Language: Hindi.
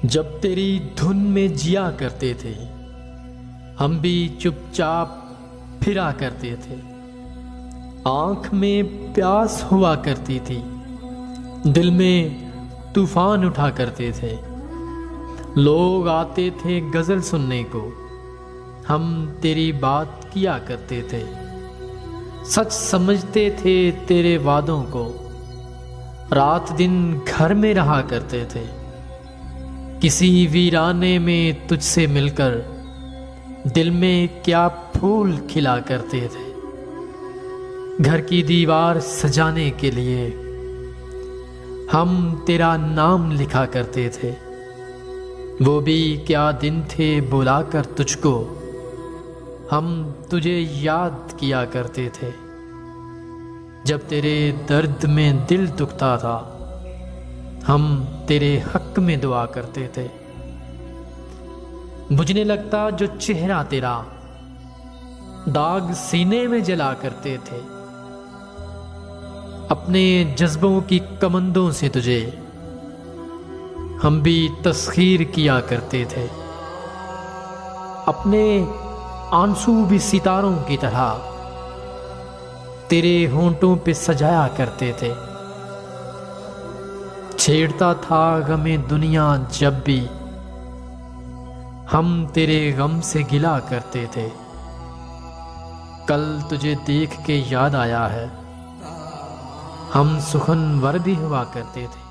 जब तेरी धुन में जिया करते थे, हम भी चुपचाप फिरा करते थे। आंख में प्यास हुआ करती थी, दिल में तूफान उठा करते थे। लोग आते थे गजल सुनने को, हम तेरी बात किया करते थे। सच समझते थे तेरे वादों को, रात दिन घर में रहा करते थे। किसी वीराने में तुझसे मिलकर दिल में क्या फूल खिला करते थे। घर की दीवार सजाने के लिए हम तेरा नाम लिखा करते थे। वो भी क्या दिन थे बुलाकर तुझको, हम तुझे याद किया करते थे। जब तेरे दर्द में दिल दुखता था, हम तेरे हक में दुआ करते थे। बुझने लगता जो चेहरा तेरा, दाग सीने में जला करते थे। अपने जज्बों की कमंदों से तुझे हम भी तस्खीर किया करते थे। अपने आंसू भी सितारों की तरह तेरे होंठों पे सजाया करते थे। छेड़ता था गमे दुनिया जब भी, हम तेरे गम से गिला करते थे। कल तुझे देख के याद आया है, हम सुखनवर भी हुआ करते थे।